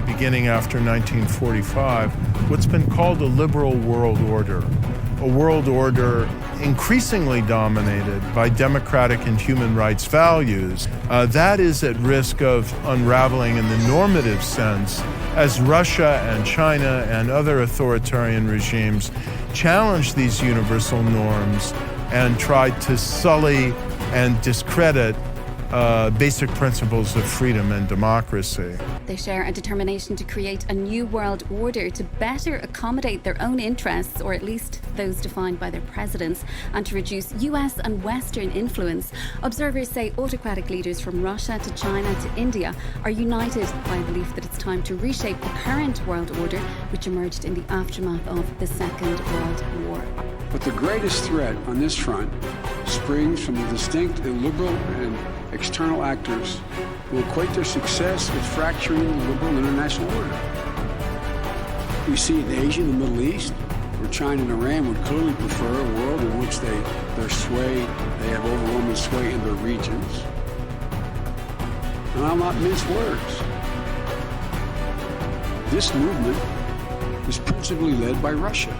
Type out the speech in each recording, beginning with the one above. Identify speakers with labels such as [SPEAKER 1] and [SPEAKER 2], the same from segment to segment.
[SPEAKER 1] beginning after 1945, what's been called a liberal world order, a world order increasingly dominated by democratic and human rights values. That is at risk of unraveling in the normative sense as Russia and China and other authoritarian regimes challenge these universal norms and try to sully and discredit basic principles of freedom and democracy.
[SPEAKER 2] They share a determination to create a new world order to better accommodate their own interests, or at least those defined by their presidents, and to reduce US and Western influence. Observers say autocratic leaders from Russia to China to India are united by a belief that it's time to reshape the current world order, which emerged in the aftermath of the Second World War.
[SPEAKER 3] But the greatest threat on this front springs from the distinct illiberal and external actors who equate their success with fracturing the liberal international order. We see it in Asia and the Middle East, where China and Iran would clearly prefer a world in which they have overwhelming sway in their regions. And I'll not mince words. This movement is principally led by Russia.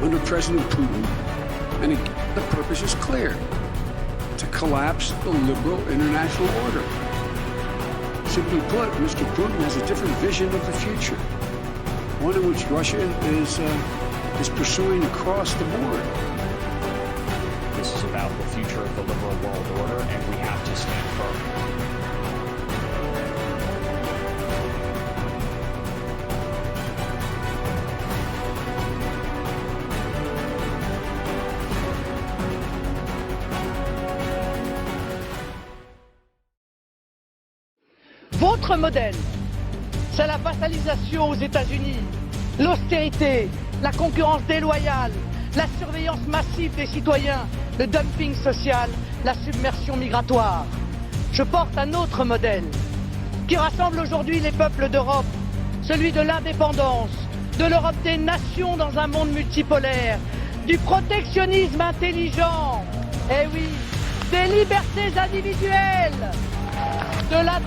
[SPEAKER 3] Under President Putin, and the purpose is clear: to collapse the liberal international order. Simply put, Mr. Putin has a different vision of the future, one in which Russia is pursuing across the board.
[SPEAKER 4] This is about the future of the liberal world order, and we have to stand firm.
[SPEAKER 5] Votre modèle, c'est la vassalisation aux États-Unis, l'austérité, la concurrence déloyale, la surveillance massive des citoyens, le dumping social, la submersion migratoire. Je porte un autre modèle qui rassemble aujourd'hui les peuples d'Europe, celui de l'indépendance, de l'Europe des nations dans un monde multipolaire, du protectionnisme intelligent, eh oui, des libertés individuelles, de la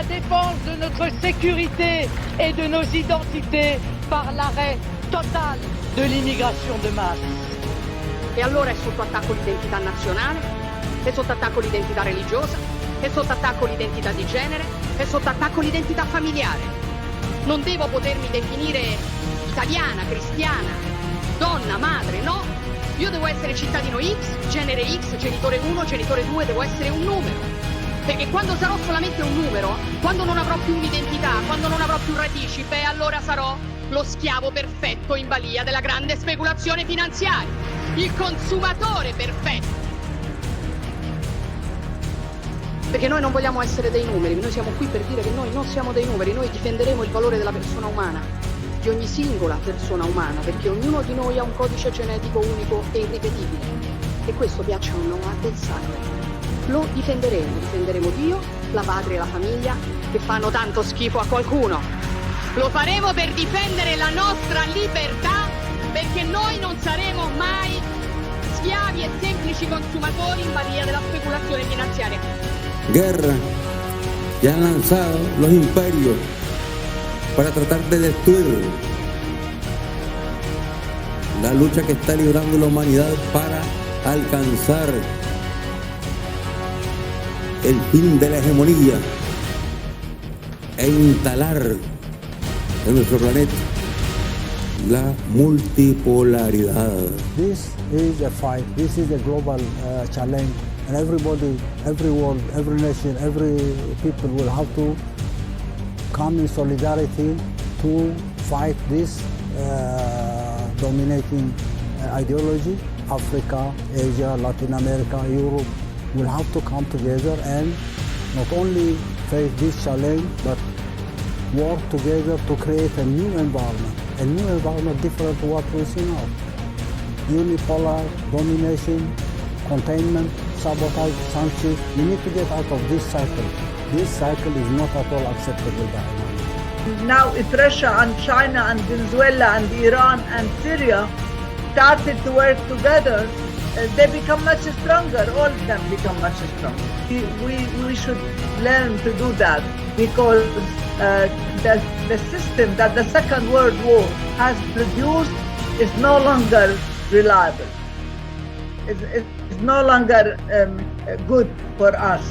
[SPEAKER 5] défense de notre sécurité et de nos identités par l'arrêt total de l'immigration de masse.
[SPEAKER 6] E allora è sotto attacco l'identità nazionale, è sotto attacco l'identità religiosa, è sotto attacco l'identità di genere, è sotto attacco l'identità familiare. Non devo potermi definire italiana, cristiana, donna, madre, no. Io devo essere cittadino X, genere X, genitore 1, genitore 2, devo essere un numero. Perché quando sarò solamente un numero, quando non avrò più un'identità, quando non avrò più radici, beh allora sarò lo schiavo perfetto in balia della grande speculazione finanziaria, il consumatore perfetto. Perché noi non vogliamo essere dei numeri, noi siamo qui per dire che noi non siamo dei numeri, noi difenderemo il valore della persona umana, di ogni singola persona umana, perché ognuno di noi ha un codice genetico unico e irripetibile. E questo, piaccia o no, ha del sacro. Lo difenderemo Dio, la patria e la famiglia, che fanno tanto schifo a qualcuno. Lo faremo per difendere la nostra libertà, perché noi non saremo mai schiavi e semplici consumatori in balia della speculazione finanziaria.
[SPEAKER 7] Guerra que han lanzado los imperios para tratar de destruir la lucha que está librando la humanidad para alcanzar el fin de la hegemonía e instalar en nuestro planeta la multipolaridad.
[SPEAKER 8] This is a fight, this is a global challenge, and everybody, every world, every nation, every people will have to come in solidarity to fight this dominating ideology. Africa, Asia, Latin America, Europe will have to come together and not only face this challenge, but work together to create a new environment different to what we see now. Unipolar, domination, containment, sabotage, sanctions. We need to get out of this cycle. This cycle is not at all acceptable by anyone.
[SPEAKER 9] Now if Russia and China and Venezuela and Iran and Syria started to work together, they become much stronger. All of them become much stronger. We should learn to do that because the system that the Second World War has produced is no longer reliable. It's no longer good for us.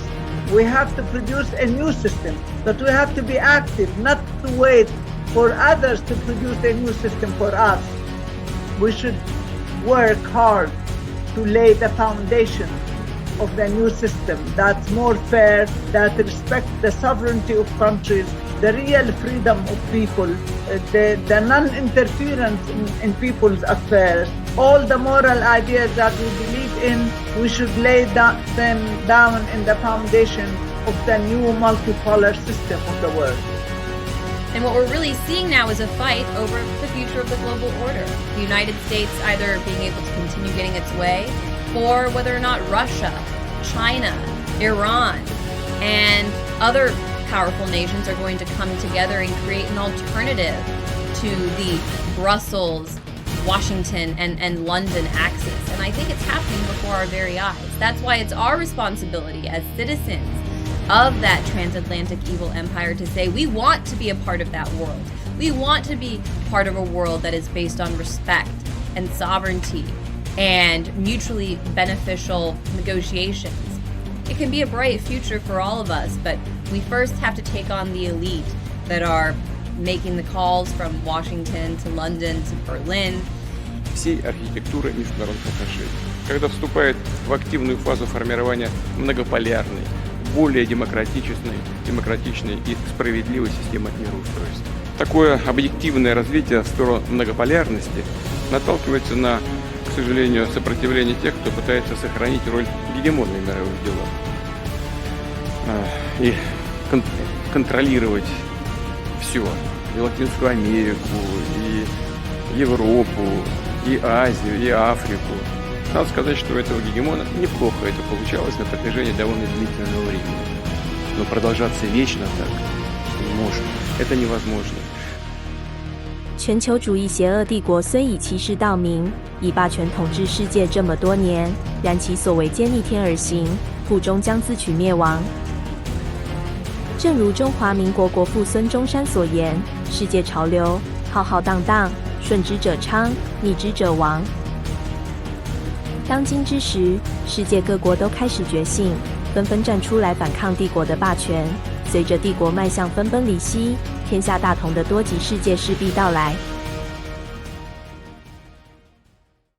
[SPEAKER 9] We have to produce a new system, but we have to be active, not to wait for others to produce a new system for us. We should work hard to lay the foundation of the new system that's more fair, that respects the sovereignty of countries, the real freedom of people, the non-interference in people's affairs. All the moral ideas that we believe in, we should lay them down in the foundation of the new multipolar system of the world.
[SPEAKER 10] And what we're really seeing now is a fight over the future of the global order. The United States either being able to continue getting its way, or whether or not Russia, China, Iran, and other powerful nations are going to come together and create an alternative to the Brussels, Washington, and London axis. And I think it's happening before our very eyes. That's why it's our responsibility as citizens of that transatlantic evil empire to say we want to be a part of that world. We want to be part of a world that is based on respect and sovereignty and mutually beneficial negotiations. It can be a bright future for all of us, but we first have to take on the elite that are making the calls from Washington to London to Berlin.
[SPEAKER 11] Всей архитектуры международных отношений, когда вступает в активную фазу формирования многополярной, более демократичной и справедливой системы мироустройства. Такое объективное развитие в сторону многополярности наталкивается на, к сожалению, сопротивление тех, кто пытается сохранить роль гегемона в мировых делах и контролировать все, и Латинскую Америку, и Европу, и Азию, и Африку. Надо сказать, что у этого гегемона неплохо это получалось на протяжении довольно длительного времени. Но продолжаться вечно так не может. Это невозможно.
[SPEAKER 12] 全球主义邪恶帝国虽以欺世盗名，以霸权统治世界这么多年，然其所为皆逆天而行，腹终将自取灭亡。正如中华民国国父孙中山所言：“世界潮流浩浩荡荡，顺之者昌，逆之者亡。”当今之时，世界各国都开始觉醒，纷纷站出来反抗帝国的霸权。随着帝国迈向分崩离析、天下大同的多极世界势必到来。